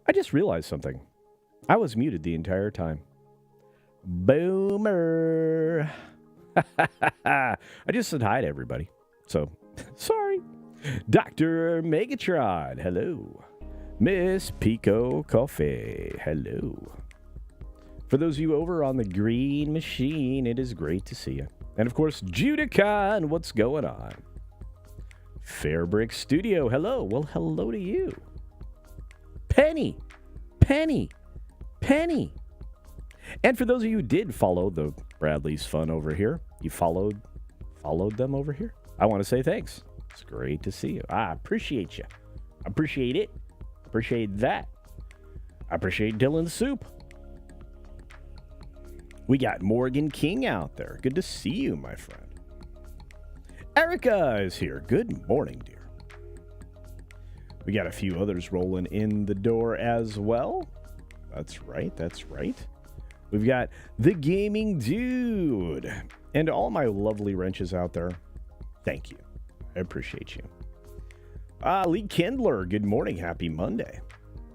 I just realized something. I was muted the entire time. Boomer. I just said hi to everybody. So, sorry. Dr. Megatron, hello. Miss Pico Coffee, hello. For those of you over on the green machine, it is great to see you. And of course, Judicon, what's going on? Fairbrick Studio, hello. Well, hello to you. Penny. And for those of you who did follow the Bradley's Fun over here, you followed them over here, I want to say thanks. It's great to see you. I appreciate you. Appreciate it. Appreciate that. I appreciate Dylan's soup. We got Morgan King out there. Good to see you, my friend. Erica is here. Good morning, dear. We got a few others rolling in the door as well. That's right. We've got the Gaming Dude. And all my lovely wrenches out there. Thank you. I appreciate you. Lee Kindler, good morning. Happy Monday.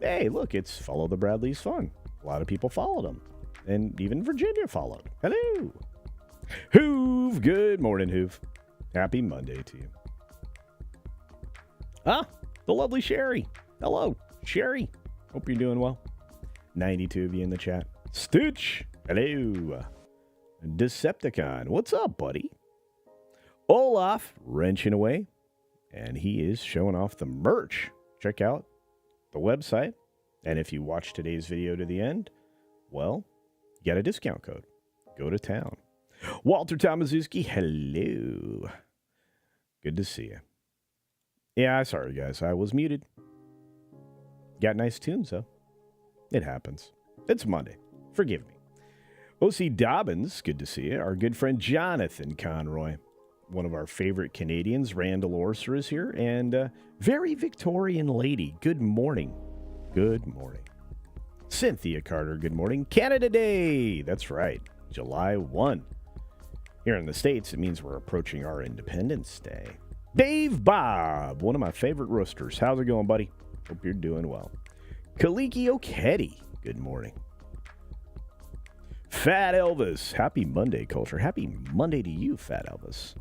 Hey, look, it's Follow the Bradley's Fun. A lot of people followed him. And even Virginia followed. Hello. Hoove, good morning, Hoove. Happy Monday to you. The lovely Sherry. Hello, Sherry. Hope you're doing well. 92 of you in the chat. Stitch. Hello. Decepticon. What's up, buddy? Olaf wrenching away. And he is showing off the merch. Check out the website. And if you watch today's video to the end, well, you got a discount code. Go to town. Walter Tomazuski. Hello. Good to see you. Yeah, sorry, guys. I was muted. Got nice tunes, though. It happens. It's Monday. Forgive me. O.C. Dobbins, good to see you. Our good friend Jonathan Conroy. One of our favorite Canadians, Randall Orser, is here. And very Victorian lady. Good morning. Good morning. Cynthia Carter, good morning. Canada Day. That's right. July 1. Here in the States, it means we're approaching our Independence Day. Dave Bob, one of my favorite roasters. How's it going, buddy? Hope you're doing well. Kaliki Okedi, good morning. Fat Elvis, happy Monday, culture. Happy Monday to you, Fat Elvis.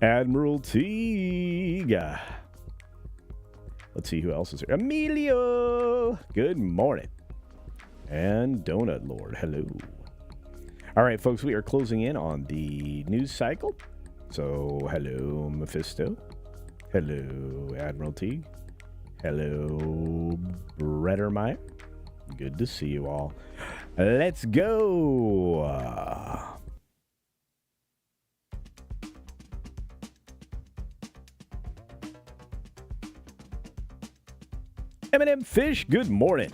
Admiral Tiga. Let's see who else is here. Emilio, good morning. And Donut Lord, hello. All right, folks, we are closing in on the news cycle. So, hello, Mephisto. Hello, Admiral T. Hello, Brettermeyer. Good to see you all. Let's go. M&M Fish, good morning.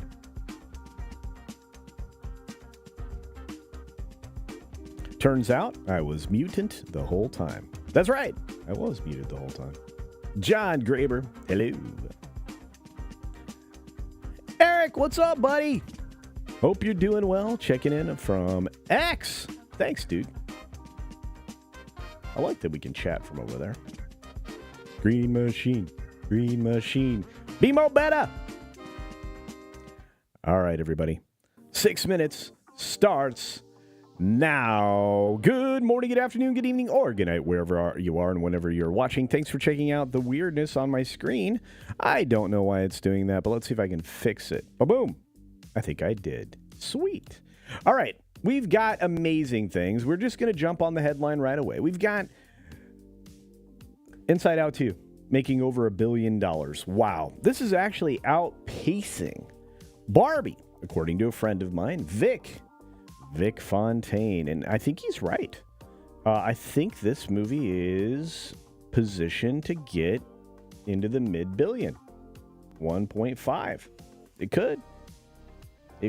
Turns out I was mutant the whole time. That's right. I was muted the whole time. John Graber, hello. Eric, what's up, buddy? Hope you're doing well. Checking in from X. Thanks, dude. I like that we can chat from over there. Green machine. Green machine. Be more better. All right, everybody. 6 minutes starts now. Good morning, good afternoon, good evening, or good night, wherever you are and whenever you're watching. Thanks for checking out the weirdness on my screen. I don't know why it's doing that, but let's see if I can fix it. Boom. I think I did. Sweet. All right. We've got amazing things. We're just going to jump on the headline right away. We've got Inside Out 2. making over $1 billion. Wow. This is actually outpacing Barbie, according to a friend of mine, Vic Fontaine. And I think he's right. I think this movie is positioned to get into the mid-billion. 1.5. It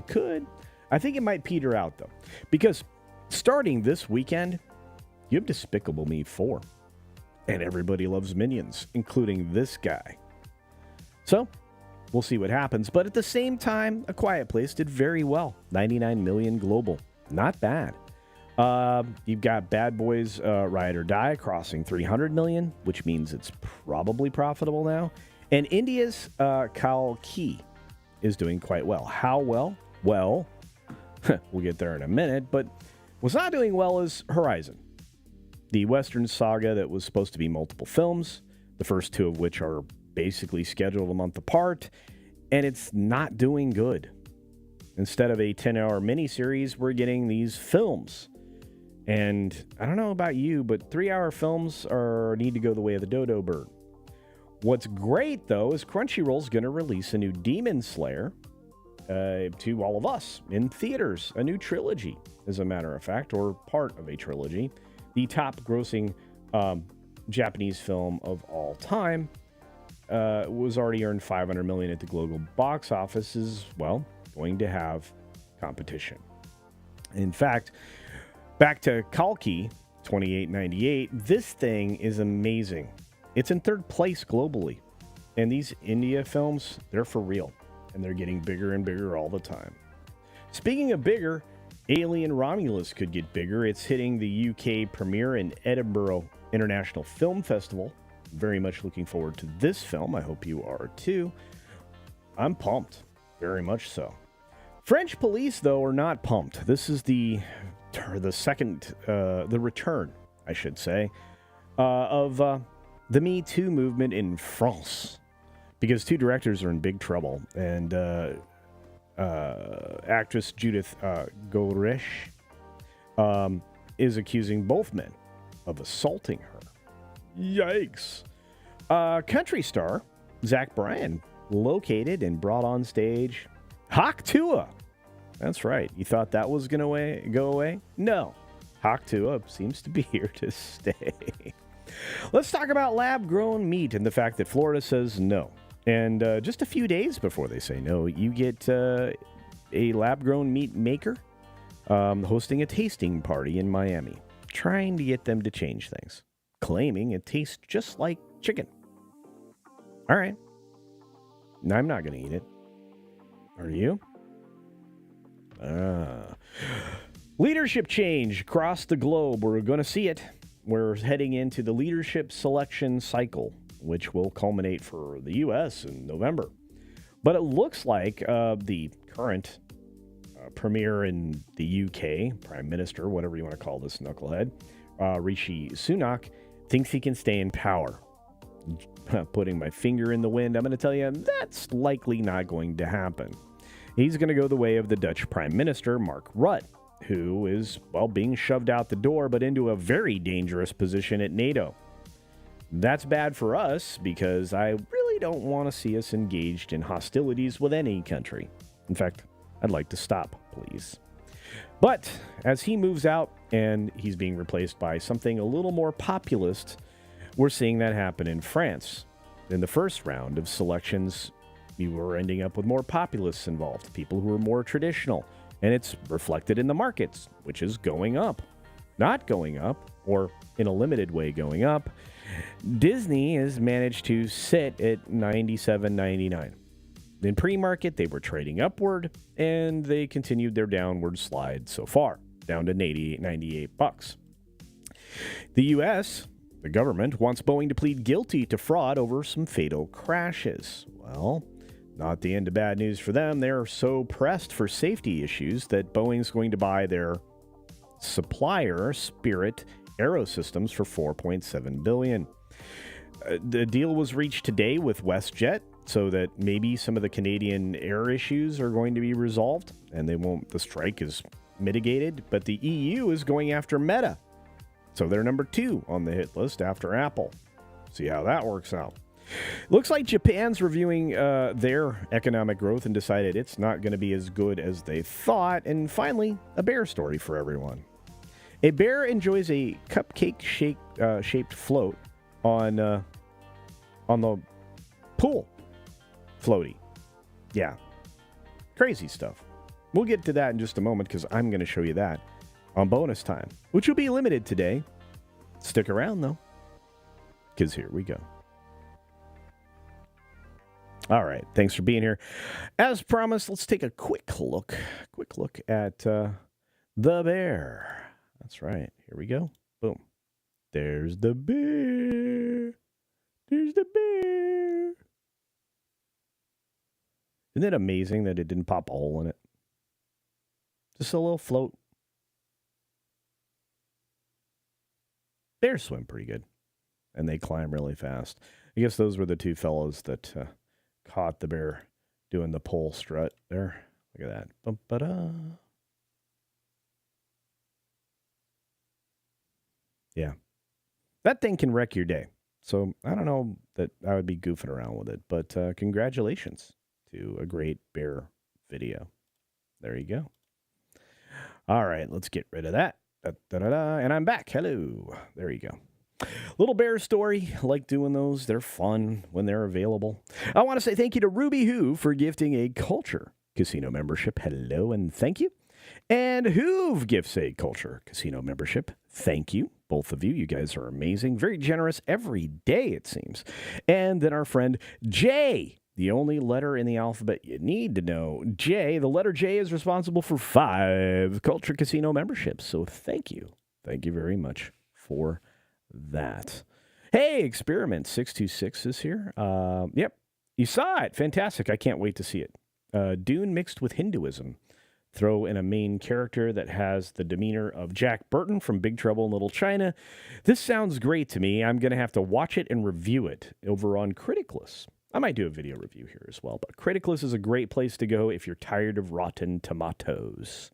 could. I think it might peter out, though. Because starting this weekend, you have Despicable Me 4. And everybody loves Minions, including this guy. So, we'll see what happens. But at the same time, A Quiet Place did very well. 99 million global. Not bad. You've got Bad Boys Ride or Die crossing 300 million, which means it's probably profitable now. And India's Kalki is doing quite well. How well? Well, we'll get there in a minute. But what's not doing well is Horizon, the Western saga that was supposed to be multiple films, the first two of which are basically scheduled a month apart, and it's not doing good. Instead of a 10-hour miniseries, we're getting these films. And I don't know about you, but 3-hour films need to go the way of the dodo bird. What's great, though, is Crunchyroll's going to release a new Demon Slayer to all of us in theaters. A new trilogy, as a matter of fact, or part of a trilogy. The top-grossing Japanese film of all time was already earned $500 million at the global box office. Is, well, going to have competition. In fact, back to Kalki, 2898, this thing is amazing. It's in third place globally. And these India films, they're for real. And they're getting bigger and bigger all the time. Speaking of bigger, Alien Romulus could get bigger. It's hitting the UK premiere in Edinburgh International Film Festival. Very much looking forward to this film. I hope you are too. I'm pumped. Very much so. French police, though, are not pumped. This is the return, I should say, of the MeToo movement in France. Because two directors are in big trouble. And actress Judith Godrèche is accusing both men of assaulting her. Yikes. Country star Bryan located and brought on stage Tuah. That's right. You thought that was going to go away? No. Tuah seems to be here to stay. Let's talk about lab-grown meat and the fact that Florida says no. And just a few days before they say no, you get a lab-grown meat maker hosting a tasting party in Miami, trying to get them to change things, claiming it tastes just like chicken. All right. I'm not going to eat it. Are you? Leadership change across the globe. We're going to see it. We're heading into the leadership selection cycle, which will culminate for the U.S. in November. But it looks like the current premier in the U.K., Prime Minister, whatever you want to call this knucklehead, Rishi Sunak, thinks he can stay in power. Putting my finger in the wind, I'm going to tell you that's likely not going to happen. He's going to go the way of the Dutch Prime Minister, Mark Rutte, who is, well, being shoved out the door, but into a very dangerous position at NATO. That's bad for us because I really don't want to see us engaged in hostilities with any country. In fact, I'd like to stop, please. But as he moves out and he's being replaced by something a little more populist, we're seeing that happen in France. In the first round of selections, you were ending up with more populists involved, people who are more traditional. And it's reflected in the markets, which is going up. Not going up, or in a limited way going up. Disney has managed to sit at $97.99. In pre-market, they were trading upward, and they continued their downward slide so far, down to $98. The U.S., the government, wants Boeing to plead guilty to fraud over some fatal crashes. Well, not the end of bad news for them. They're so pressed for safety issues that Boeing's going to buy their supplier, Spirit Aerosystems, for $4.7 billion. The deal was reached today with WestJet so that maybe some of the Canadian air issues are going to be resolved and the strike is mitigated, but the EU is going after Meta. So they're number 2 on the hit list after Apple. See how that works out. Looks like Japan's reviewing their economic growth and decided it's not going to be as good as they thought. And finally, a bear story for everyone. A bear enjoys a cupcake shaped float on the pool floaty. Yeah. Crazy stuff. We'll get to that in just a moment because I'm going to show you that on bonus time, which will be limited today. Stick around, though, because here we go. All right. Thanks for being here. As promised, let's take a quick look at the bear. That's right. Here we go. Boom. There's the bear. There's the bear. Isn't it amazing that it didn't pop a hole in it? Just a little float. Bears swim pretty good, and they climb really fast. I guess those were the two fellows that caught the bear doing the pole strut there. Look at that. Bum-ba-da. Yeah. That thing can wreck your day. So I don't know that I would be goofing around with it, but congratulations to a great bear video. There you go. All right, let's get rid of that. Da-da-da-da. And I'm back. Hello. There you go. Little bear story. I like doing those. They're fun when they're available. I want to say thank you to Ruby Who for gifting a Culture Casino membership. Hello and thank you. And Hoove gifts a Culture Casino membership. Thank you. Both of you. You guys are amazing. Very generous every day, it seems. And then our friend Jay. The only letter in the alphabet you need to know. J, the letter J is responsible for 5 Culture Casino memberships. So thank you. Thank you very much for that. Hey, Experiment 626 is here. Yep. You saw it. Fantastic. I can't wait to see it. Dune mixed with Hinduism. Throw in a main character that has the demeanor of Jack Burton from Big Trouble in Little China. This sounds great to me. I'm going to have to watch it and review it over on Criticless. I might do a video review here as well, but Criticless is a great place to go if you're tired of Rotten Tomatoes.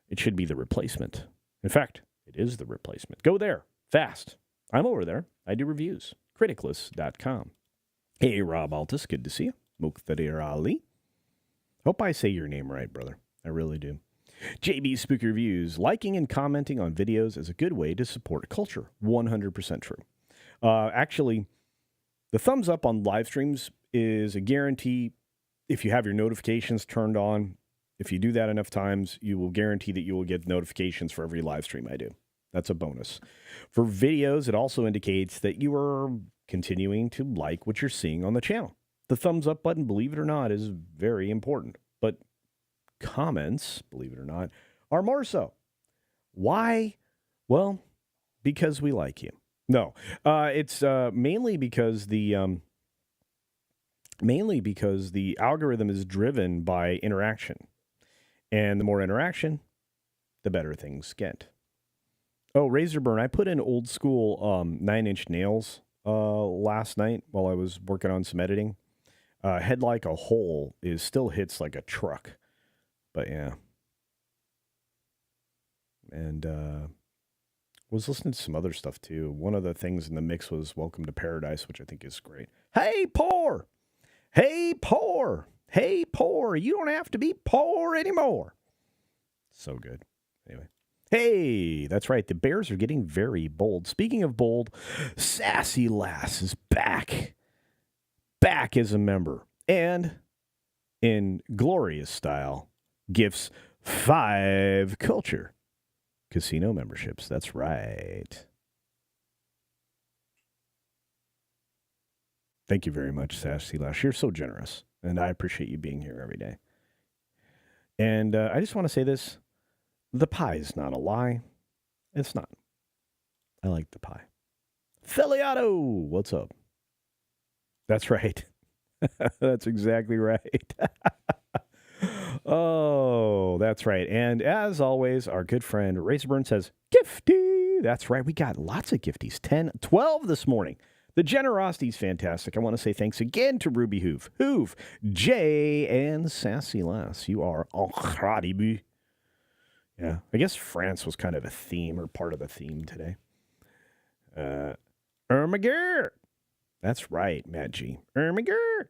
It should be the replacement. In fact, it is the replacement. Go there, fast. I'm over there. I do reviews. Criticless.com. Hey, Rob Altus, good to see you. Muqtadir Ali. Hope I say your name right, brother. I really do. JB Spooky Reviews. Liking and commenting on videos is a good way to support culture. 100% true. Actually, the thumbs up on live streams is a guarantee. If you have your notifications turned on, if you do that enough times, you will guarantee that you will get notifications for every live stream I do. That's a bonus. For videos, it also indicates that you are continuing to like what you're seeing on the channel. The thumbs up button, believe it or not, is very important. But comments, believe it or not, are more so. Why? Well, because we like you. No, it's mainly because the algorithm is driven by interaction, and the more interaction, the better things get. Oh, Razorburn, I put in old school 9-inch nails last night while I was working on some editing. Head Like a Hole still hits like a truck, but yeah, and was listening to some other stuff, too. One of the things in the mix was Welcome to Paradise, which I think is great. Hey, poor! Hey, poor! Hey, poor! You don't have to be poor anymore. So good. Anyway. Hey, that's right. The Bears are getting very bold. Speaking of bold, Sassy Lass is back. Back as a member. And in glorious style, gifts 5 Culture Casino memberships. That's right. Thank you very much, Sassy Lash. You're so generous, and I appreciate you being here every day. And I just want to say this. The pie is not a lie. It's not. I like the pie. Feliato, what's up? That's right. That's exactly right. Oh, that's right. And as always, our good friend Razorburn says, Gifty. That's right. We got lots of gifties. 10, 12 this morning. The generosity is fantastic. I want to say thanks again to Ruby Hoove, Jay, and Sassy Lass. You are incredible. Yeah, I guess France was kind of a theme or part of the theme today. Ermager. That's right, Matt G. Ermiger.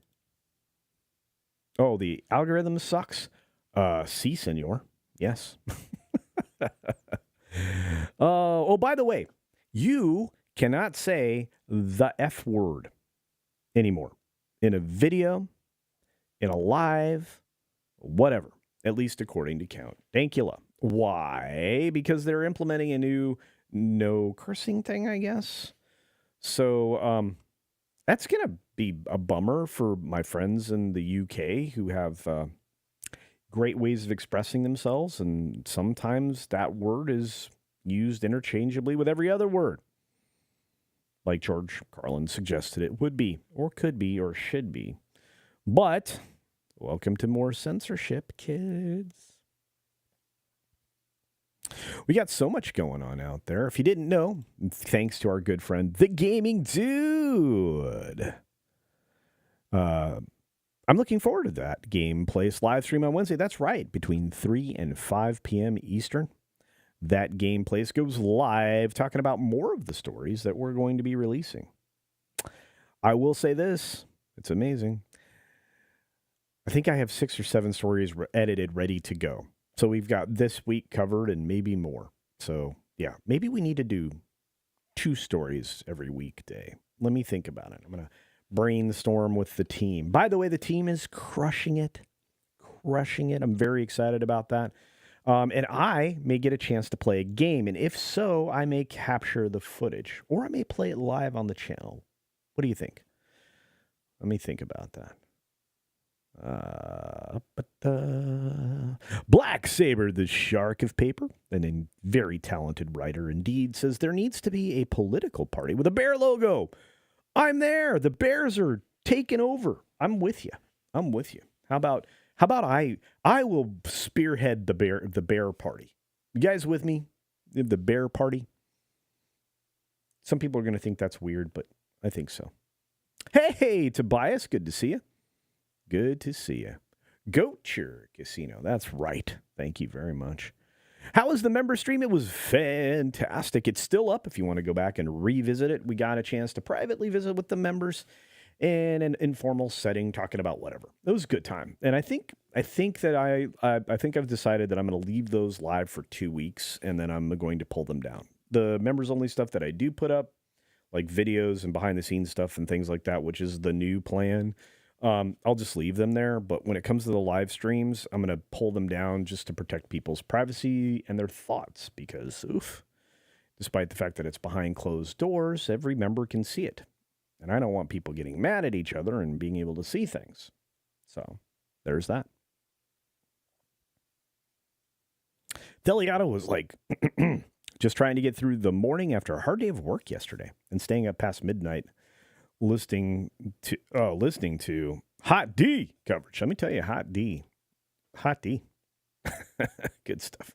Oh, the algorithm sucks. Si, senor. Yes. Oh, by the way, you cannot say the F word anymore in a video, in a live, whatever, at least according to Count Dankula. Why? Because they're implementing a new no cursing thing, I guess. So that's going to be a bummer for my friends in the UK who have great ways of expressing themselves, and sometimes that word is used interchangeably with every other word, like George Carlin suggested it would be, or could be, or should be. But welcome to more censorship, kids. We got so much going on out there. If you didn't know, thanks to our good friend, the Gaming Dude. I'm looking forward to that Game Place live stream on Wednesday. That's right, between 3 and 5 p.m. Eastern. That Game Place goes live talking about more of the stories that we're going to be releasing. I will say this, it's amazing. I think I have 6 or 7 stories edited, ready to go. So we've got this week covered and maybe more. So yeah, maybe we need to do 2 stories every weekday. Let me think about it. I'm going to brainstorm with the team. By the way, the team is crushing it. I'm very excited about that. And I may get a chance to play a game. And if so, I may capture the footage. Or I may play it live on the channel. What do you think? Let me think about that. Black Saber, the Shark of Paper, and a very talented writer indeed, says there needs to be a political party with a bear logo. I'm there. The bears are taking over. I'm with you. How about I will spearhead the bear party. You guys with me? The bear party? Some people are going to think that's weird, but I think so. Hey, Tobias, good to see you. Good to see you. Goatcher Casino. That's right. Thank you very much. How was the member stream? It was fantastic. It's still up if you want to go back and revisit it. We got a chance to privately visit with the members in an informal setting, talking about whatever. It was a good time. And I think that I think I've decided that I'm going to leave those live for 2 weeks, and then I'm going to pull them down. The members only stuff that I do put up, like videos and behind the scenes stuff and things like that, which is the new plan, I'll just leave them there. But when it comes to the live streams, I'm going to pull them down just to protect people's privacy and their thoughts, because despite the fact that it's behind closed doors, every member can see it. And I don't want people getting mad at each other and being able to see things. So there's that. Deliato was like just trying to get through the morning after a hard day of work yesterday and staying up past midnight listening to Hot D coverage. Let me tell you, Hot D. Good stuff.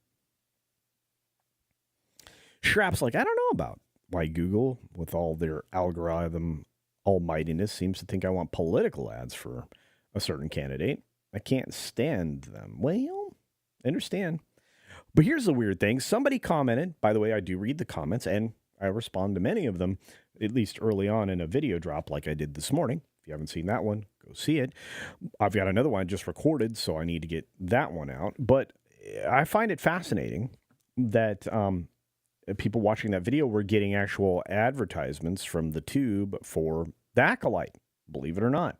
Shrap's like, I don't know about why Google, with all their algorithm almightiness, seems to think I want political ads for a certain candidate. I can't stand them. Well, I understand. But here's the weird thing. Somebody commented, by the way, I do read the comments, and I respond to many of them, at least early on in a video drop like I did this morning. If you haven't seen that one, go see it. I've got another one just recorded, so I need to get that one out. But I find it fascinating that people watching that video were getting actual advertisements from the tube for the Acolyte, believe it or not,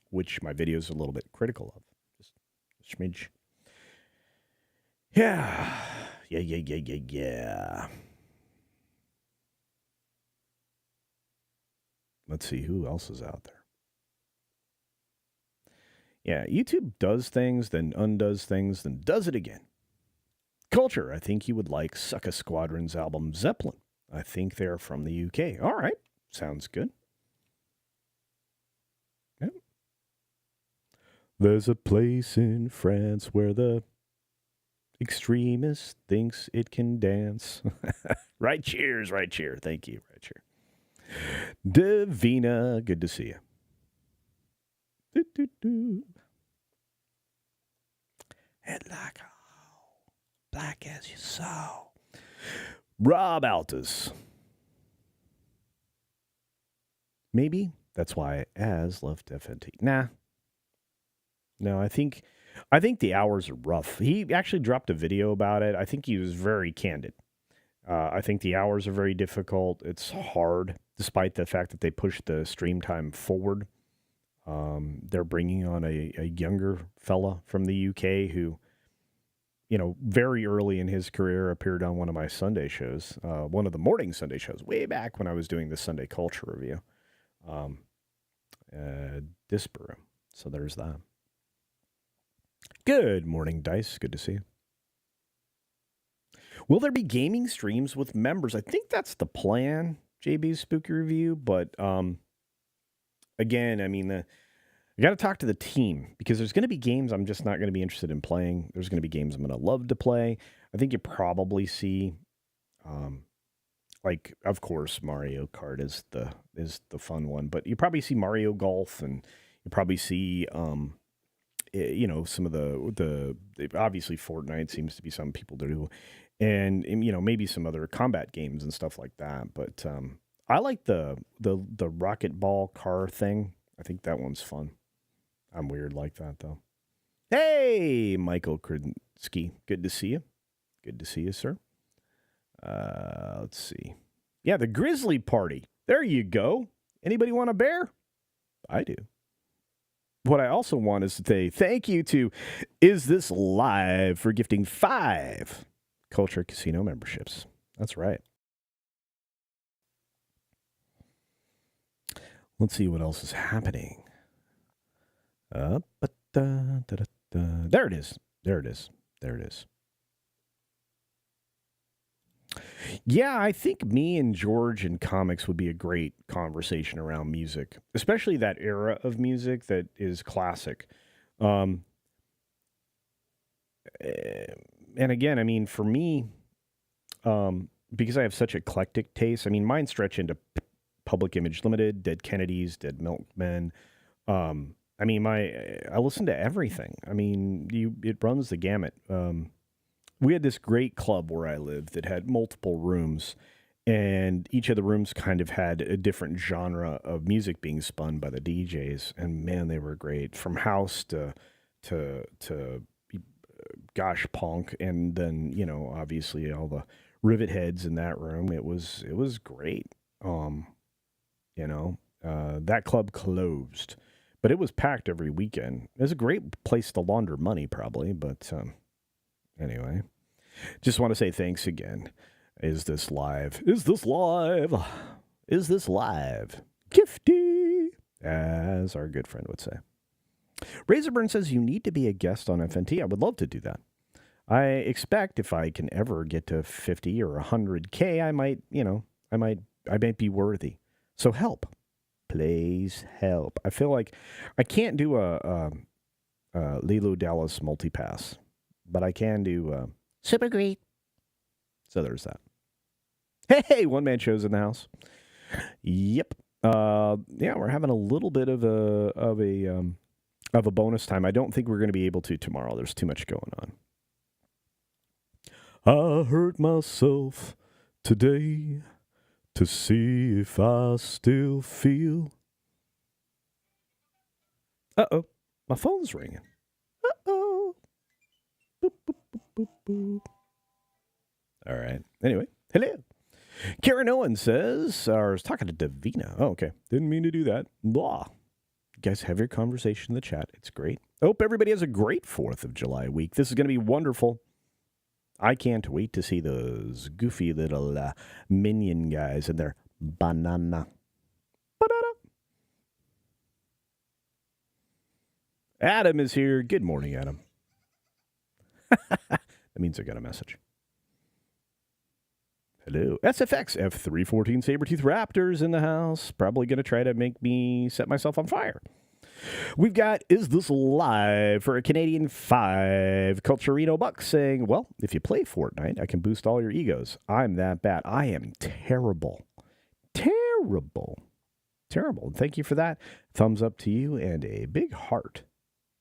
which my video is a little bit critical of. Just a smidge. Yeah. Let's see who else is out there. Yeah, YouTube does things, then undoes things, then does it again. Culture, I think you would like Sucka Squadron's album Zeppelin. I think they're from the UK. All right, sounds good. Yep. There's a place in France where the extremist thinks it can dance. Right cheers, right cheer. Thank you, right cheer. Davina, good to see you. Headlock, black as you saw. Rob Altus. Maybe That's why Az left FNT. Nah. No, I think the hours are rough. He actually dropped a video about it. I think he was very candid. I think the hours are very difficult. It's hard, despite the fact that they pushed the stream time forward. They're bringing on a younger fella from the UK who, very early in his career appeared on one of my Sunday shows, one of the morning Sunday shows, way back when I was doing the Sunday Culture Review. Disparu. So there's that. Good morning, Dice. Good to see you. Will there be gaming streams with members? I think that's the plan, JB's Spooky Review. But again, I mean, I got to talk to the team because there's going to be games I'm just not going to be interested in playing. There's going to be games I'm going to love to play. I think you probably see, of course, Mario Kart is the fun one, but you probably see Mario Golf, and you probably see, some of the obviously Fortnite seems to be some people do, and maybe some other combat games and stuff like that. But I like the rocket ball car thing. I think that one's fun. I'm weird like that, though. Hey, Michael Krinsky. Good to see you. Good to see you, sir. Let's see. Yeah, the Grizzly Party. There you go. Anybody want a bear? I do. What I also want is to say thank you to Is This Live for gifting 5 Culture Casino memberships. That's right. Let's see what else is happening. There it is. There it is. There it is. Yeah, I think me and George and comics would be a great conversation around music, especially that era of music that is classic. And again, I mean, for me, because I have such eclectic taste, I mean, mine stretch into Public Image Limited, Dead Kennedys, Dead Milkmen. I mean, I listen to everything. I mean, it runs the gamut. We had this great club where I lived that had multiple rooms, and each of the rooms kind of had a different genre of music being spun by the DJs. And man, they were great, from house to gosh punk, and then obviously all the rivet heads in that room. It was great. That club closed, but it was packed every weekend. It was a great place to launder money, probably, but. Anyway, just want to say thanks again. Is this live? Is this live? Is this live? Gifty, as our good friend would say. Razorburn says you need to be a guest on FNT. I would love to do that. I expect if I can ever get to 50 or 100K, I might be worthy. So help. Please help. I feel like I can't do a Lilo Dallas multipass. But I can do super great. So there's that. Hey, one-man shows in the house. Yep. We're having a little bit of a bonus time. I don't think we're going to be able to tomorrow. There's too much going on. I hurt myself today to see if I still feel. Uh-oh. My phone's ringing. Uh-oh. Boop, boop, boop, boop, boop. All right. Anyway, hello. Karen Owen says, I was talking to Davina. Oh, okay. Didn't mean to do that. Blah. You guys have your conversation in the chat. It's great. Hope everybody has a great 4th of July week. This is going to be wonderful. I can't wait to see those goofy little minion guys and their banana. Banana. Adam is here. Good morning, Adam. That means I got a message. Hello. SFX F314 Sabretooth Raptors in the house. Probably going to try to make me set myself on fire. We've got Is This Live for a Canadian 5. Culturino Buck saying, well, if you play Fortnite, I can boost all your egos. I'm that bad. I am terrible. Terrible. Terrible. Thank you for that. Thumbs up to you and a big heart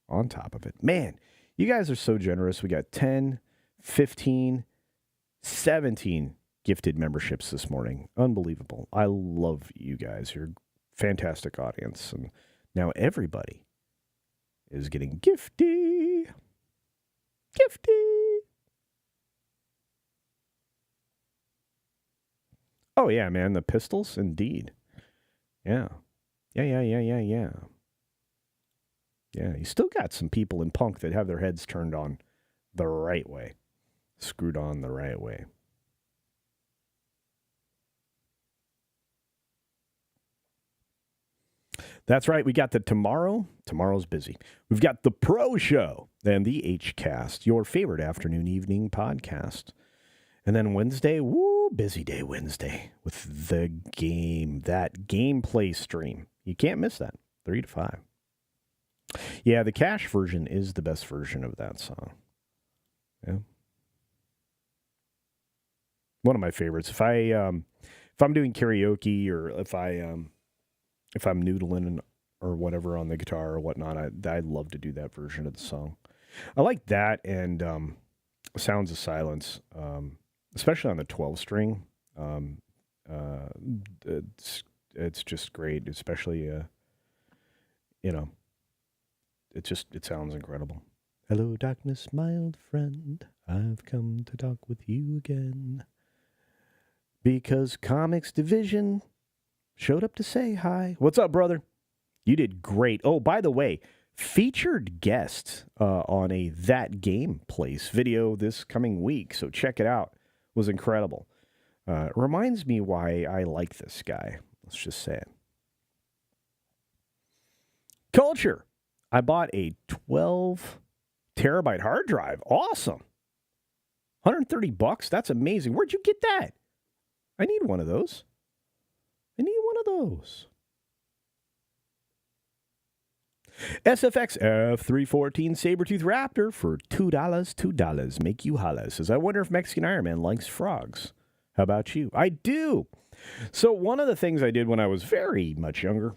on top of it. Man, you guys are so generous. We got 10, 15, 17 gifted memberships this morning. Unbelievable. I love you guys. You're fantastic audience. And now everybody is getting gifty. Gifty. Oh, yeah, man. The pistols, indeed. Yeah. Yeah. Yeah, you still got some people in punk that have their heads turned on the right way. Screwed on the right way. That's right. We got the tomorrow. Tomorrow's busy. We've got the Pro Show and the H-Cast, your favorite afternoon, evening podcast. And then Wednesday, busy day Wednesday with the game, that gameplay stream. You can't miss that, 3 to 5. Yeah, the cash version is the best version of that song. Yeah. One of my favorites. If I'm doing karaoke or if I'm noodling or whatever on the guitar or whatnot, I love to do that version of the song. I like that and Sounds of Silence, especially on the 12-string. It's just great, especially it sounds incredible. Hello, darkness, my old friend. I've come to talk with you again. Because Comics Division showed up to say hi. What's up, brother? You did great. Oh, by the way, featured guest on a That Game Place video this coming week, so check it out. It was incredible. Reminds me why I like this guy. Let's just say it. Culture. I bought a 12 terabyte hard drive. Awesome. $130. That's amazing. Where'd you get that? I need one of those. SFX F314 Sabertooth Raptor for $2. Make you holla. Says, I wonder if Mexican Iron Man likes frogs. How about you? I do. So one of the things I did when I was very much younger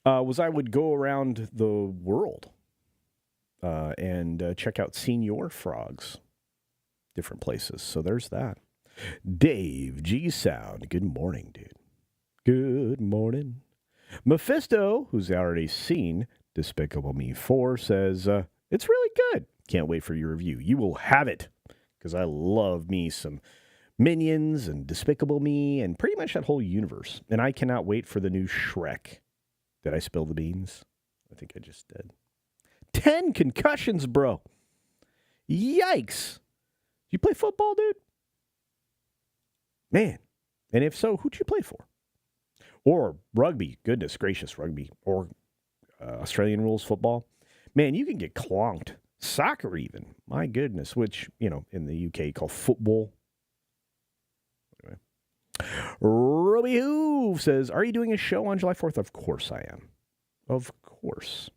was I would go around the world and check out senior frogs, different places. So there's that. Dave G Sound. Good morning, dude. Good morning. Mephisto, who's already seen Despicable Me 4, says, it's really good. Can't wait for your review. You will have it, because I love me some Minions and Despicable Me and pretty much that whole universe. And I cannot wait for the new Shrek. Did I spill the beans? I think I just did. 10 concussions, bro. Yikes. You play football, dude? Man. And if so, who'd you play for? Or rugby. Goodness gracious, rugby. Or Australian rules football. Man, you can get clonked. Soccer even. My goodness. Which, in the UK call football. Anyway. Roby Hoove says, are you doing a show on July 4th? Of course I am. Of course.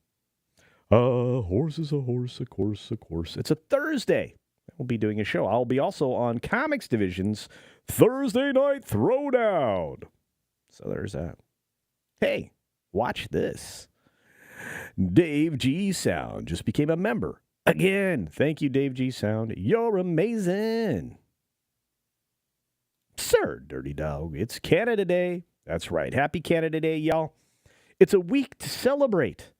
A horse is a horse, of course, of course. It's a Thursday. We'll be doing a show. I'll be also on Comics Division's Thursday Night Throwdown. So there's that. Hey, watch this. Dave G Sound just became a member. Again, thank you, Dave G Sound. You're amazing. Sir, Dirty Dog, it's Canada Day. That's right. Happy Canada Day, y'all. It's a week to celebrate.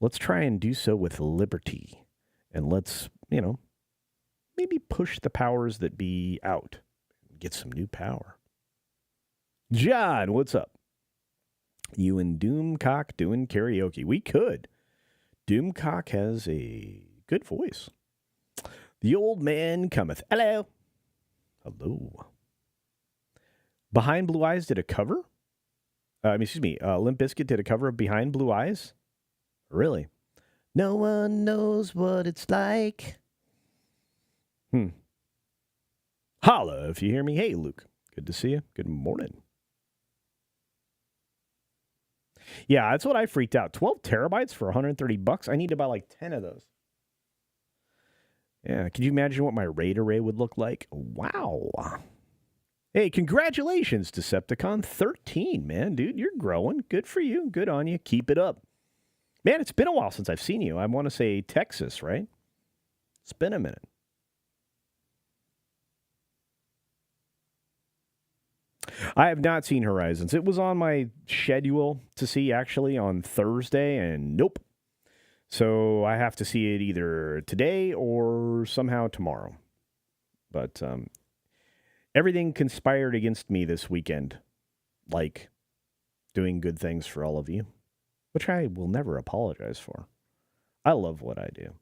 Let's try and do so with liberty. And let's, maybe push the powers that be out. Get some new power. John, what's up? You and Doomcock doing karaoke. We could. Doomcock has a good voice. The old man cometh. Hello. Hello. Behind Blue Eyes did a cover? Limp Bizkit did a cover of Behind Blue Eyes? Really? No one knows what it's like. Holla if you hear me. Hey, Luke. Good to see you. Good morning. Yeah, that's what I freaked out. 12 terabytes for $130. I need to buy like 10 of those. Yeah, could you imagine what my RAID array would look like? Wow. Hey, congratulations, Decepticon 13, man. Dude, you're growing. Good for you. Good on you. Keep it up. Man, it's been a while since I've seen you. I want to say Texas, right? It's been a minute. I have not seen Horizons. It was on my schedule to see actually on Thursday, and nope. So I have to see it either today or somehow tomorrow. But everything conspired against me this weekend, like doing good things for all of you, which I will never apologize for. I love what I do.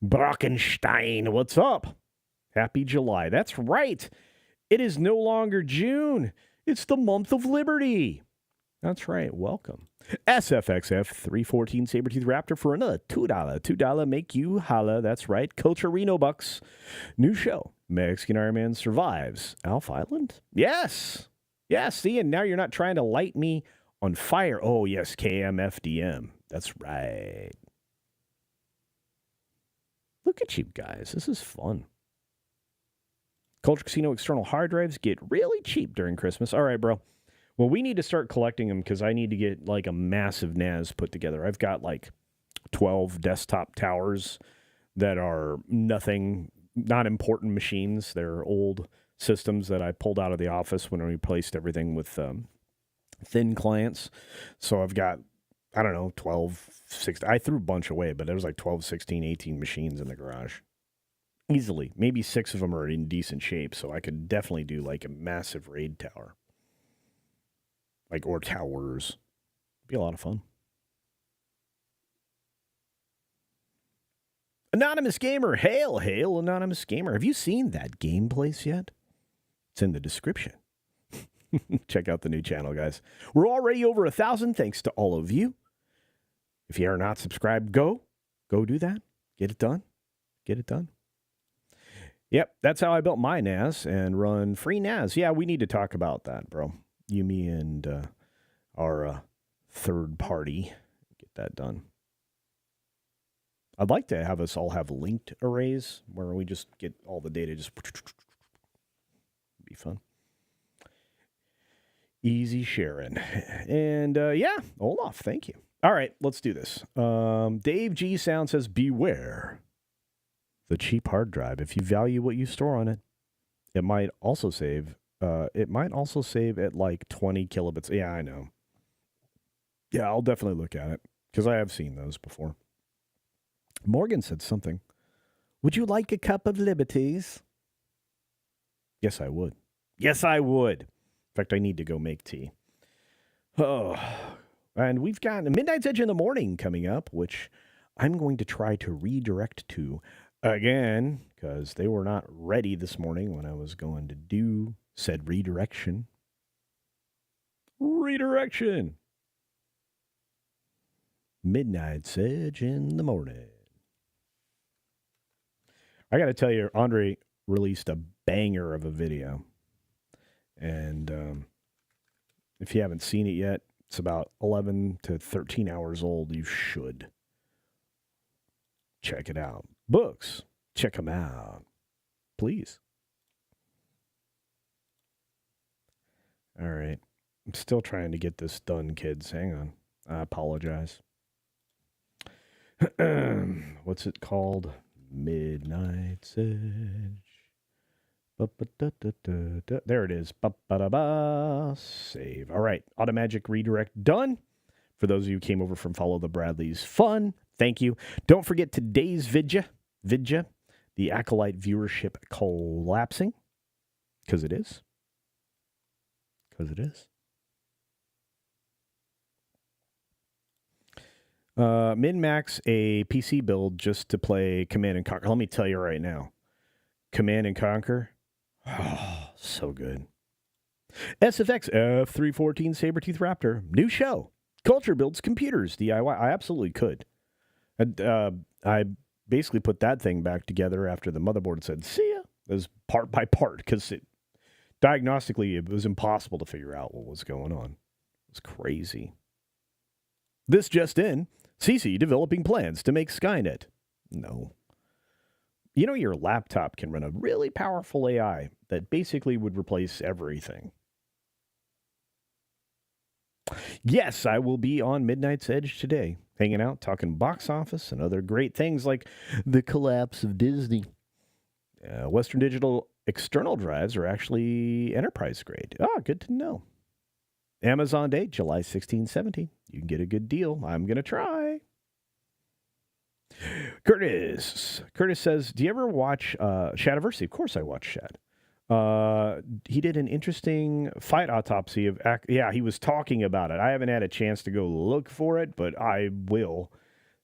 Brockenstein, what's up? Happy July. That's right. It is no longer June. It's the month of liberty. That's right. Welcome. SFXF 314 Sabertooth Raptor for another $2. $2 make you holla. That's right. Culturino Bucks. New show. Mexican Iron Man survives. Alpha Island? Yes. Yes. See, and now you're not trying to light me on fire. Oh, yes. KMFDM. That's right. Look at you guys. This is fun. Culture Casino external hard drives get really cheap during Christmas. All right, bro. Well, we need to start collecting them because I need to get like a massive NAS put together. I've got like 12 desktop towers that are not important machines. They're old systems that I pulled out of the office when I replaced everything with thin clients. So I've got, I don't know, 12, 16. I threw a bunch away, but there was like 12, 16, 18 machines in the garage. Easily. Maybe 6 of them are in decent shape, so I could definitely do like a massive RAID tower. Or towers. Be a lot of fun. Anonymous Gamer. Hail, hail, Anonymous Gamer. Have you seen that game place yet? It's in the description. Check out the new channel, guys. We're already over 1,000, thanks to all of you. If you are not subscribed, go do that. Get it done. Get it done. Yep, that's how I built my NAS and run free NAS. Yeah, we need to talk about that, bro. You, me, and our third party. Get that done. I'd like to have us all have linked arrays where we just get all the data just... be fun. Easy sharing. And yeah, Olaf, thank you. All right, let's do this. Dave G. Sound says, beware the cheap hard drive. If you value what you store on it, it might also save... at like 20 kilobits. Yeah, I know. Yeah, I'll definitely look at it because I have seen those before. Morgan said something. Would you like a cup of liberties? Yes, I would. Yes, I would. In fact, I need to go make tea. Oh, and we've got Midnight's Edge in the Morning coming up, which I'm going to try to redirect to again because they were not ready this morning when I was going to do said redirection. Redirection. Midnight's Edge in the Morning. I got to tell you, Andre released a banger of a video. And if you haven't seen it yet, it's about 11 to 13 hours old. You should check it out. Books, check them out. Please. All right. I'm still trying to get this done, kids. Hang on. I apologize. What's it called? Midnight's Edge. There it is. Save. All right. Automagic redirect done. For those of you who came over from Follow the Bradleys fun, thank you. Don't forget today's vidya, the Acolyte viewership collapsing. Because it is. Min-max a PC build just to play Command and Conquer. Let me tell you right now. Command and Conquer. Oh, so good. SFX F314 Sabertooth Raptor. New show. Culture builds computers. DIY. I absolutely could. I basically put that thing back together after the motherboard said, see ya. It was part by part because diagnostically it was impossible to figure out what was going on. It was crazy. This just in. CC developing plans to make Skynet. No. You know, your laptop can run a really powerful AI that basically would replace everything. Yes, I will be on Midnight's Edge today, hanging out, talking box office and other great things like the collapse of Disney. Western Digital external drives are actually enterprise grade. Ah, good to know. Amazon date, July 16, 17. You can get a good deal. I'm going to try. Curtis says, do you ever watch Shadiversity? Of course I watch Shad. He did an interesting fight autopsy of... Yeah, he was talking about it. I haven't had a chance to go look for it, but I will.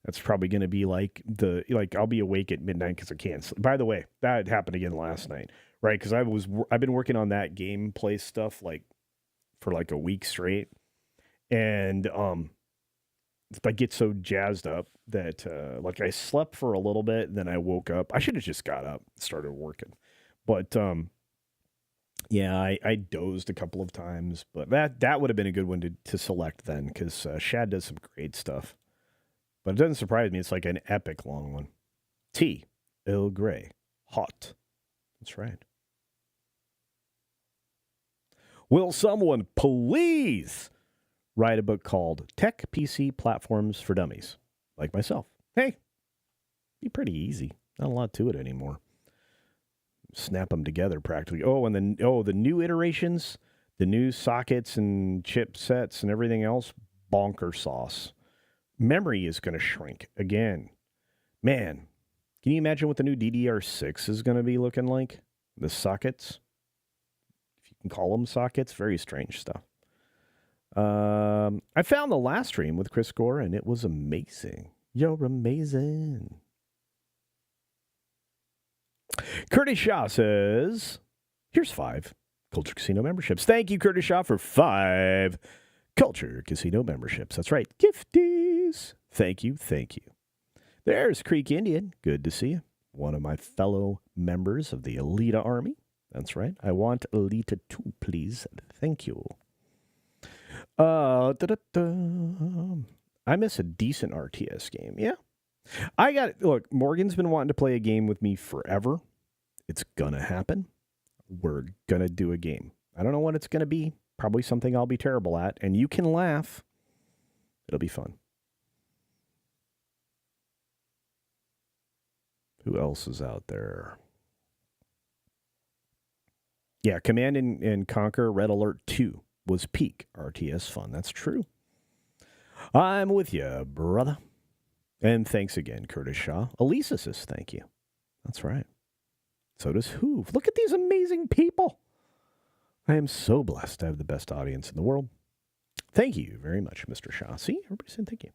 That's probably going to be I'll be awake at midnight because I can't sleep. By the way, that happened again last night, right? Because I've been working on that gameplay stuff for a week straight, and I get so jazzed up that I slept for a little bit, and then I woke up. I should have just got up and started working, but yeah, I dozed a couple of times, but that would have been a good one to select then, because Shad does some great stuff. But it doesn't surprise me. It's like an epic long one. Tea, Earl Grey, hot. That's right. Will someone please write a book called Tech PC Platforms for Dummies, like myself? Hey, be pretty easy. Not a lot to it anymore. Snap them together practically. The new iterations, the new sockets and chipsets and everything else, bonker sauce. Memory is going to shrink again. Man, can you imagine what the new DDR6 is going to be looking like? The sockets, if you can call them sockets, very strange stuff. I found the last stream with Chris Gore, and it was amazing. You're amazing. Curtis Shaw says, here's 5 Culture Casino memberships. Thank you, Curtis Shaw, for 5 Culture Casino memberships. That's right. Gifties. Thank you. There's Creek Indian. Good to see you. One of my fellow members of the Alita Army. That's right. I want Alita 2, please. Thank you. I miss a decent RTS game. Yeah. Look, Morgan's been wanting to play a game with me forever. It's gonna happen. We're gonna do a game. I don't know what it's gonna be. Probably something I'll be terrible at, and you can laugh. It'll be fun. Who else is out there? Yeah, Command and Conquer Red Alert 2 was peak RTS fun. That's true. I'm with you, brother. And thanks again, Curtis Shaw. Elisa says thank you. That's right. So does Hoove. Look at these amazing people. I am so blessed to have the best audience in the world. Thank you very much, Mr. Shaw. See, everybody said thank you.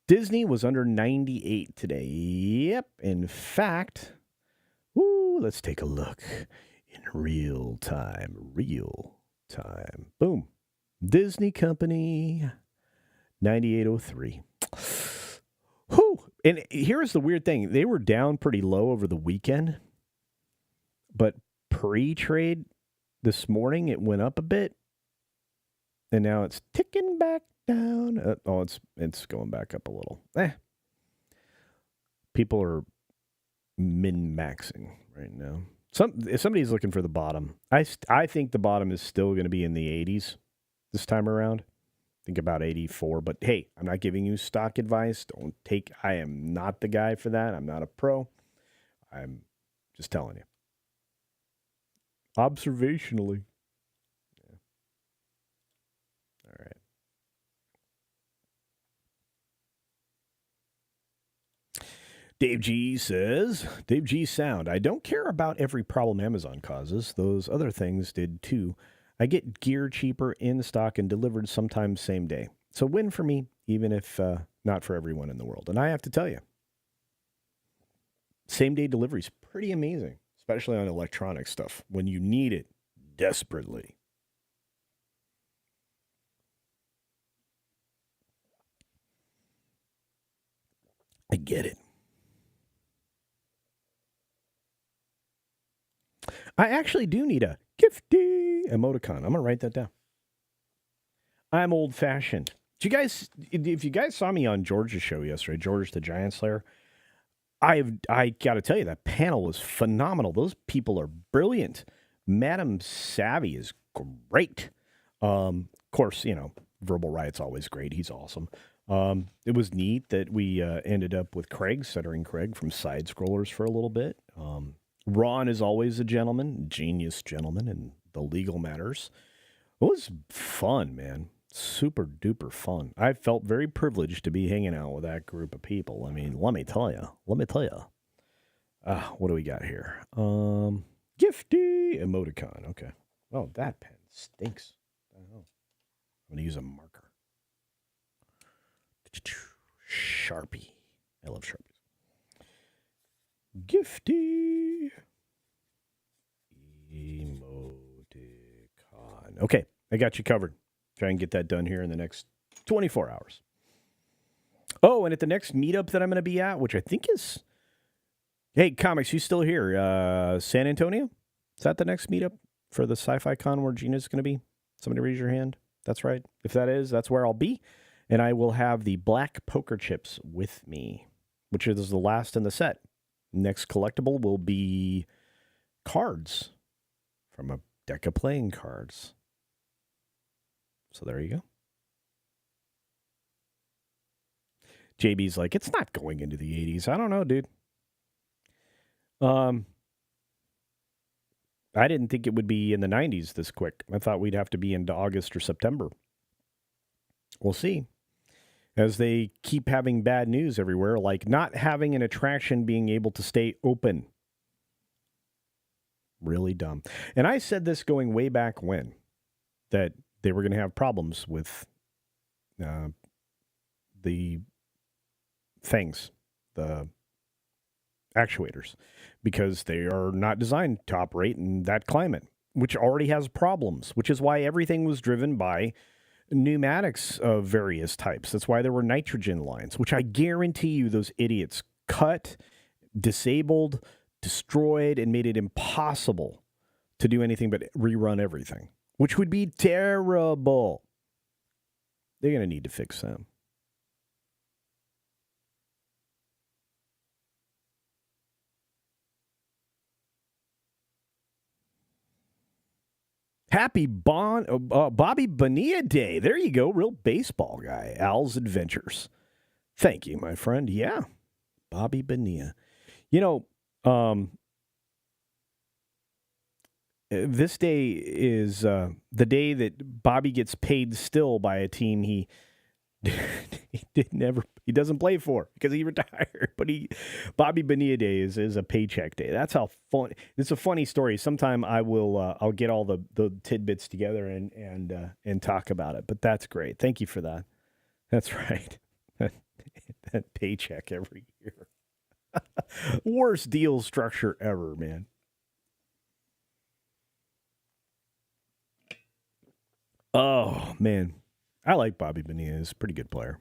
Disney was under 98 today. Yep. In fact, let's take a look in real time. Boom. Disney Company, 98.03. Whew. And here's the weird thing. They were down pretty low over the weekend, but pre-trade this morning, it went up a bit, and now it's ticking back down. It's going back up a little. People are min-maxing right now. If somebody's looking for the bottom, I think the bottom is still going to be in the 80s this time around. Think about 84, but hey, I'm not giving you stock advice. I am not the guy for that. I'm not a pro. I'm just telling you. Observationally. Yeah. All right. Dave G says, Dave G Sound, I don't care about every problem Amazon causes. Those other things did too. I get gear cheaper in stock and delivered sometimes same day. So win for me, even if not for everyone in the world. And I have to tell you, same day delivery is pretty amazing, especially on electronic stuff when you need it desperately. I get it. I actually do need a gifty emoticon. I'm going to write that down. I'm old-fashioned. If you guys saw me on George's show yesterday, George the Giant Slayer, I got to tell you, that panel was phenomenal. Those people are brilliant. Madam Savvy is great. Of course, Verbal Riot's always great. He's awesome. It was neat that we ended up with Craig, Stuttering Craig from Side Scrollers for a little bit. Ron is always a gentleman, genius gentleman in the legal matters. It was fun, man. Super duper fun. I felt very privileged to be hanging out with that group of people. I mean, let me tell you. What do we got here? Gifty emoticon. Okay. Oh, that pen stinks. I don't know. I'm going to use a marker. Sharpie. I love Sharpies. Gifty emoticon. Okay, I got you covered. Try and get that done here in the next 24 hours. Oh, and at the next meetup that I'm going to be at, which I think is... Hey, Comics, you still here? San Antonio? Is that the next meetup for the Sci-Fi Con where Gina's going to be? Somebody raise your hand. That's right. If that is, that's where I'll be. And I will have the black poker chips with me, which is the last in the set. Next collectible will be cards from a deck of playing cards. So there you go. JB's like, it's not going into the 80s. I don't know, dude. I didn't think it would be in the 90s this quick. I thought we'd have to be into August or September. We'll see. As they keep having bad news everywhere, like not having an attraction being able to stay open. Really dumb. And I said this going way back when, that they were going to have problems with the things, the actuators, because they are not designed to operate in that climate, which already has problems, which is why everything was driven by pneumatics of various types. That's why there were nitrogen lines, which I guarantee you those idiots cut, disabled, destroyed, and made it impossible to do anything but rerun everything, which would be terrible. They're going to need to fix them. Happy Bobby Bonilla Day. There you go. Real baseball guy. Al's Adventures. Thank you, my friend. Yeah. Bobby Bonilla. You know, this day is the day that Bobby gets paid still by a team he he doesn't play for because he retired. But Bobby Bonilla Day is a paycheck day. That's how fun. It's a funny story. Sometime I'll get all the tidbits together and talk about it. But that's great. Thank you for that. That's right. That paycheck every year. Worst deal structure ever, man. Oh man. I like Bobby Bonilla. He's a pretty good player.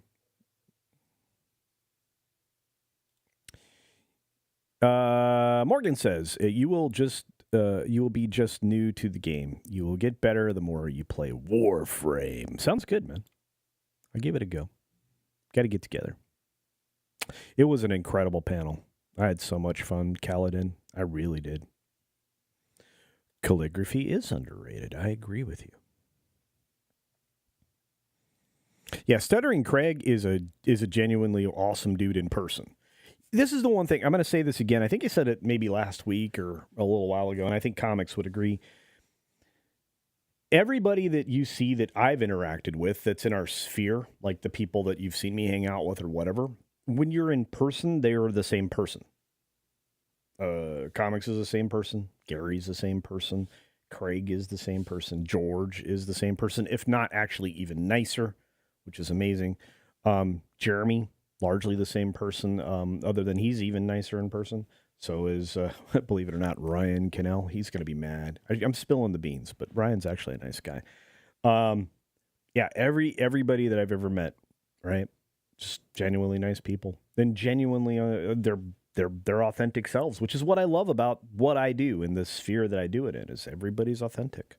Morgan says, you will be just new to the game. You will get better the more you play Warframe. Sounds good, man. I'll give it a go. Got to get together. It was an incredible panel. I had so much fun, Kaladin. I really did. Calligraphy is underrated. I agree with you. Yeah, Stuttering Craig is a genuinely awesome dude in person. This is the one thing, I'm going to say this again. I think I said it maybe last week or a little while ago, and I think Comics would agree. Everybody that you see that I've interacted with that's in our sphere, like the people that you've seen me hang out with or whatever, when you're in person, they are the same person. Comics is the same person. Gary's the same person. Craig is the same person. George is the same person, if not actually even nicer, which is amazing. Jeremy, largely the same person, other than he's even nicer in person. So is, believe it or not, Ryan Cannell. He's going to be mad. I'm spilling the beans, but Ryan's actually a nice guy. Yeah, everybody that I've ever met, right? Just genuinely nice people. And genuinely, they're authentic selves, which is what I love about what I do in the sphere that I do it in, is everybody's authentic.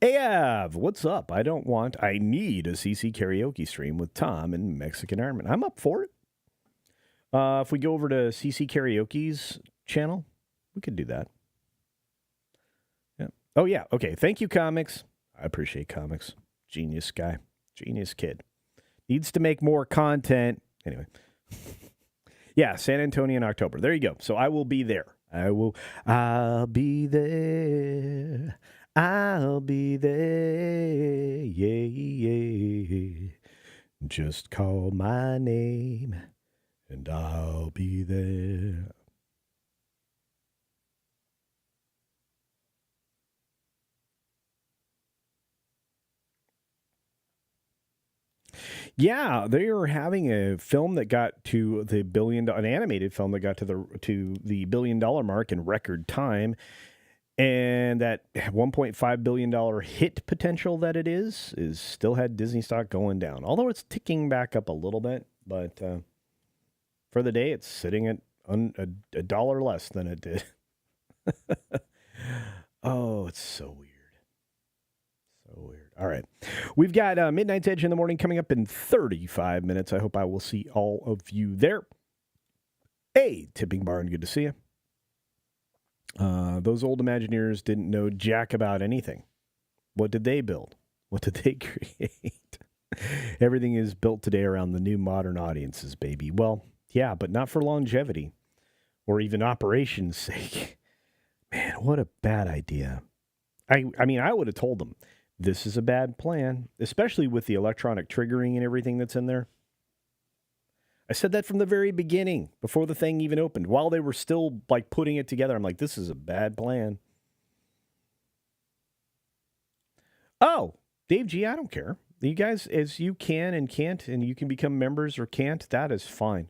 Av, what's up? I need a CC karaoke stream with Tom and Mexican Airman. I'm up for it. If we go over to CC Karaoke's channel, we could do that. Yeah. Oh, yeah. Okay. Thank you, Comics. I appreciate Comics. Genius guy. Genius kid. Needs to make more content, Anyway. Yeah, San Antonio in October. There you go. So I will be there. I'll be there. I'll be there. Yeah. Just call my name and I'll be there. Yeah, they are having a film that got to the an animated film that got to the $1 billion mark in record time, and that $1.5 billion hit potential that it is still had Disney stock going down. Although it's ticking back up a little bit, but for the day, it's sitting at a dollar less than it did. Oh, it's so weird. So weird. All right. We've got Midnight's Edge in the morning coming up in 35 minutes. I hope I will see all of you there. Hey, Tipping Barn, good to see you. Those old Imagineers didn't know jack about anything. What did they build? What did they create? Everything is built today around the new modern audiences, baby. Well, yeah, but not for longevity or even operation's sake. Man, what a bad idea. I mean, I would have told them, this is a bad plan, especially with the electronic triggering and everything that's in there. I said that from the very beginning, before the thing even opened. While they were still like putting it together, I'm like, this is a bad plan. Oh, Dave G, I don't care. You guys, as you can and can't, and you can become members or can't, that is fine.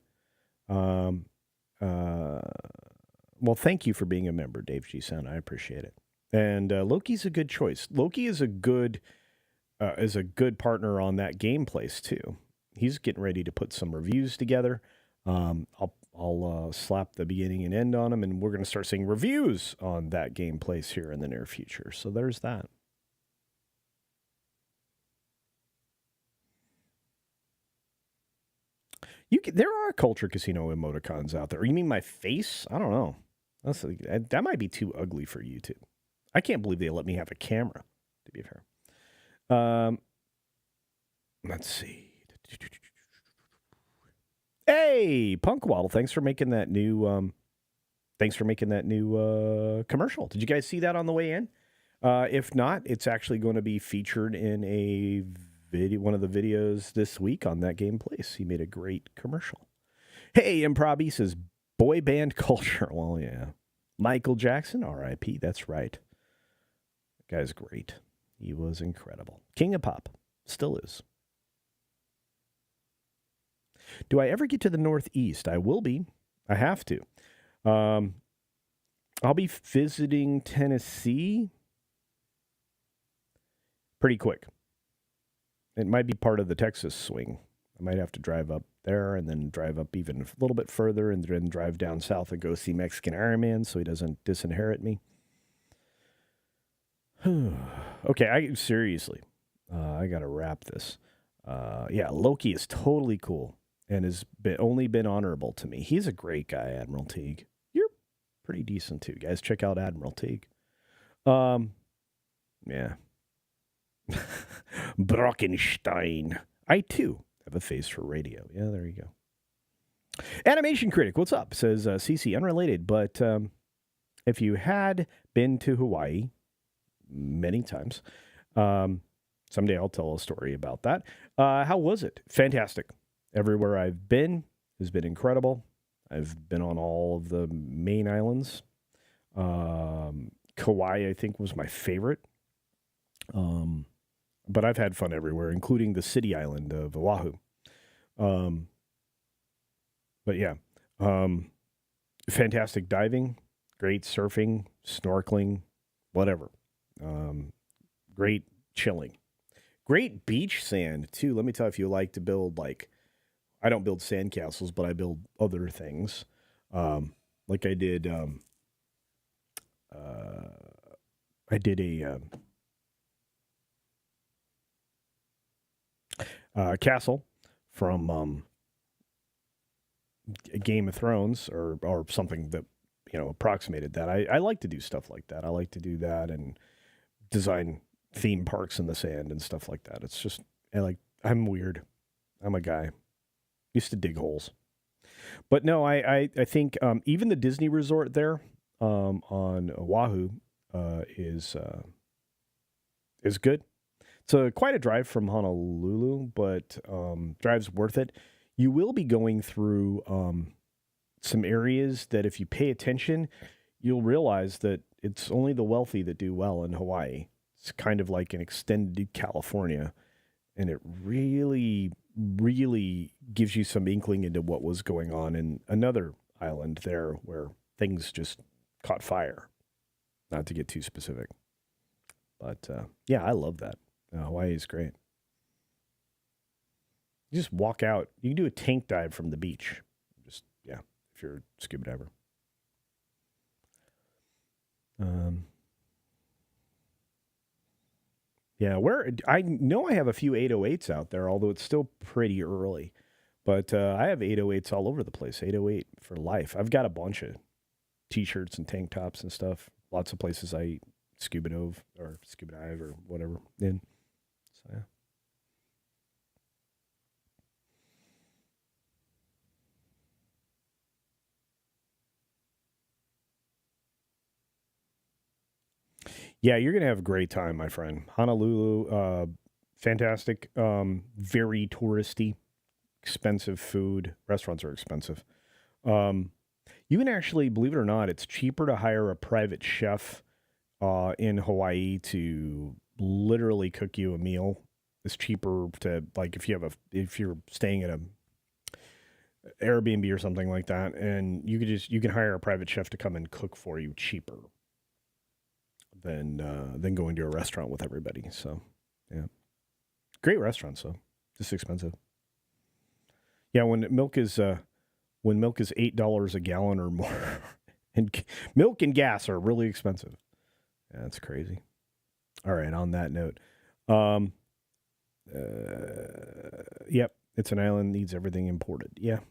Well, thank you for being a member, Dave G. Son. I appreciate it. And Loki's a good choice. Loki is a good partner on that game place too. He's getting ready to put some reviews together. I'll slap the beginning and end on him, and we're going to start seeing reviews on that game place here in the near future. So there's that. There are Culture Casino emoticons out there. You mean my face? I don't know. That might be too ugly for YouTube. I can't believe they let me have a camera, to be fair. Let's see. Hey, Punkwaddle, thanks for making that new commercial. Did you guys see that on the way in? If not, it's actually going to be featured in a video, one of the videos this week on That Game Place. He made a great commercial. Hey, Improbby says boy band culture. Well, yeah. Michael Jackson, R.I.P. That's right. That guy's great. He was incredible. King of pop. Still is. Do I ever get to the Northeast? I will be. I have to. I'll be visiting Tennessee pretty quick. It might be part of the Texas swing. I might have to drive up there and then drive up even a little bit further and then drive down south and go see Mexican Iron Man so he doesn't disinherit me. Okay, seriously, I got to wrap this. Yeah, Loki is totally cool and has only been honorable to me. He's a great guy, Admiral Teague. You're pretty decent too, guys. Check out Admiral Teague. Yeah. Brockenstein. I too have a face for radio. Yeah, there you go. Animation Critic, what's up? Says CC, unrelated, but if you had been to Hawaii many times, someday I'll tell a story about that. How was it? Fantastic. Everywhere I've been has been incredible. I've been on all of the main islands. Kauai, I think, was my favorite. But I've had fun everywhere, including the city island of Oahu. But yeah, fantastic diving, great surfing, snorkeling, whatever. Great chilling. Great beach sand, too. Let me tell you, if you like to build, like, I don't build sandcastles, but I build other things. Like I did a castle from Game of Thrones or something that, approximated that. I like to do stuff like that. I like to do that and design theme parks in the sand and stuff like that. It's just, I'm weird. I'm a guy. Used to dig holes. But no, I think even the Disney resort there on Oahu is good. It's quite a drive from Honolulu, but drive's worth it. You will be going through some areas that if you pay attention, you'll realize that it's only the wealthy that do well in Hawaii. It's kind of like an extended California, and it really, really gives you some inkling into what was going on in another island there where things just caught fire. Not to get too specific. But yeah, I love that. Hawaii is great. You just walk out. You can do a tank dive from the beach. Just, yeah, if you're a scuba diver. Yeah, where I know I have a few 808s out there, although it's still pretty early. But I have 808s all over the place. 808 for life. I've got a bunch of T-shirts and tank tops and stuff. Lots of places I scuba dive or whatever in. So yeah. Yeah, you're gonna have a great time, my friend. Honolulu, fantastic. Very touristy, expensive food. Restaurants are expensive. You can actually, believe it or not, it's cheaper to hire a private chef in Hawaii to literally cook you a meal. It's cheaper to, like, if you're staying at a Airbnb or something like that, and you can hire a private chef to come and cook for you cheaper than going to a restaurant with everybody. So, yeah, great restaurants though, just expensive. Yeah, when milk is $8 a gallon or more, and milk and gas are really expensive. Yeah, that's crazy. All right, on that note, yep, it's an island, needs everything imported. Yeah,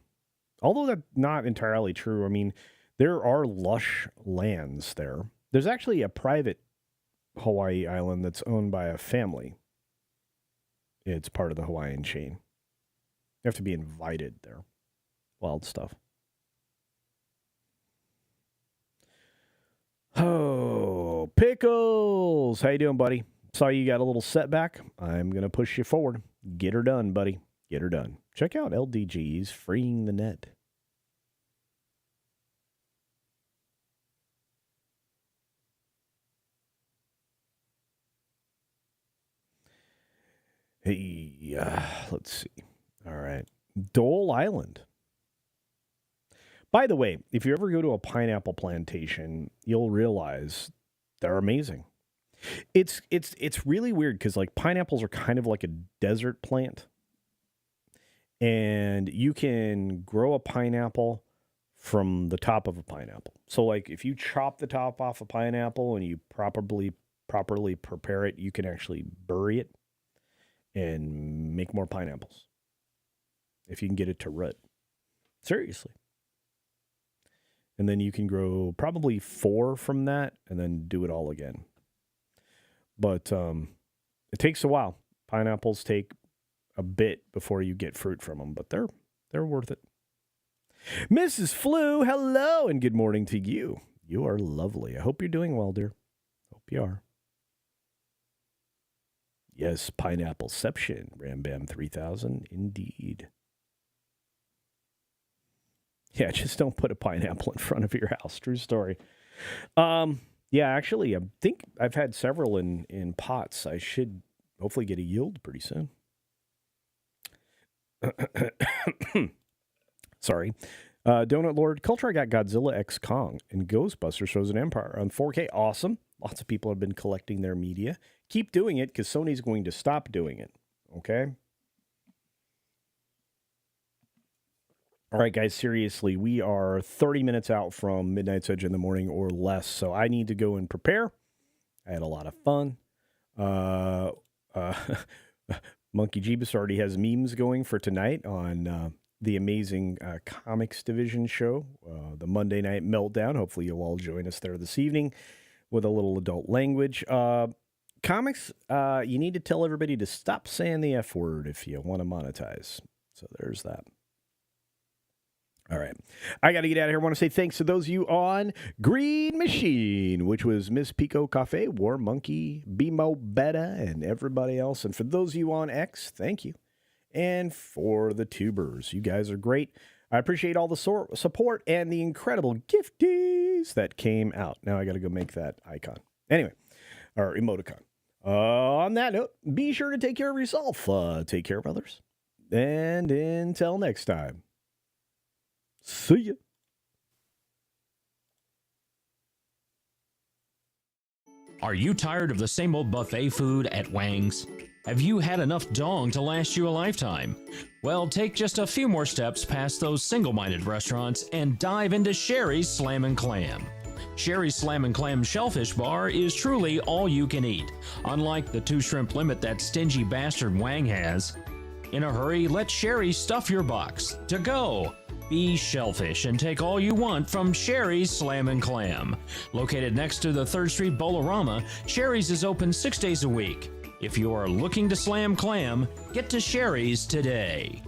although that's not entirely true. I mean, there are lush lands there. There's actually a private Hawaii island that's owned by a family. It's part of the Hawaiian chain. You have to be invited there. Wild stuff. Oh, Pickles! How you doing, buddy? Saw you got a little setback. I'm going to push you forward. Get her done, buddy. Get her done. Check out LDG's Freeing the Net. Hey, let's see. All right. Dole Island. By the way, if you ever go to a pineapple plantation, you'll realize they're amazing. It's really weird because, like, pineapples are kind of like a desert plant. And you can grow a pineapple from the top of a pineapple. So, like, if you chop the top off a pineapple and you properly prepare it, you can actually bury it and make more pineapples if you can get it to root. Seriously. And then you can grow probably 4 from that and then do it all again. But it takes a while. Pineapples take a bit before you get fruit from them, but they're worth it. Mrs. Flu, hello and good morning to you. You are lovely. I hope you're doing well, dear. Hope you are. Yes, Pineappleception, Ram Bam 3000, indeed. Yeah, just don't put a pineapple in front of your house. True story. Yeah, actually, I think I've had several in pots. I should hopefully get a yield pretty soon. Sorry. Donut Lord, Culture, I got Godzilla X Kong and Ghostbusters Frozen Empire on 4K. Awesome. Lots of people have been collecting their media. Keep doing it because Sony's going to stop doing it. Okay? All right, guys, seriously, we are 30 minutes out from Midnight's Edge in the morning or less, so I need to go and prepare. I had a lot of fun. Monkey Jeebus already has memes going for tonight on the amazing comics division show, the Monday Night Meltdown. Hopefully you'll all join us there this evening with a little adult language. Comics, you need to tell everybody to stop saying the F word if you want to monetize. So there's that. All right. I got to get out of here. I want to say thanks to those of you on Green Machine, which was Miss Pico Cafe, War Monkey, Bimo Beta, and everybody else. And for those of you on X, thank you. And for the tubers, you guys are great. I appreciate all the support and the incredible gifties that came out. Now I got to go make that icon. Anyway, or emoticon. On that note, be sure to take care of yourself. Take care of others. And until next time. See ya. Are you tired of the same old buffet food at Wang's? Have you had enough dong to last you a lifetime? Well, take just a few more steps past those single-minded restaurants and dive into Sherry's Slam and Clam. Sherry's Slam and Clam Shellfish Bar is truly all you can eat, unlike the 2 shrimp limit that stingy bastard Wang has. In a hurry, let Sherry stuff your box. To go! Be shellfish and take all you want from Sherry's Slam and Clam. Located next to the 3rd Street Bolorama, Sherry's is open 6 days a week. If you are looking to slam clam, get to Sherry's today.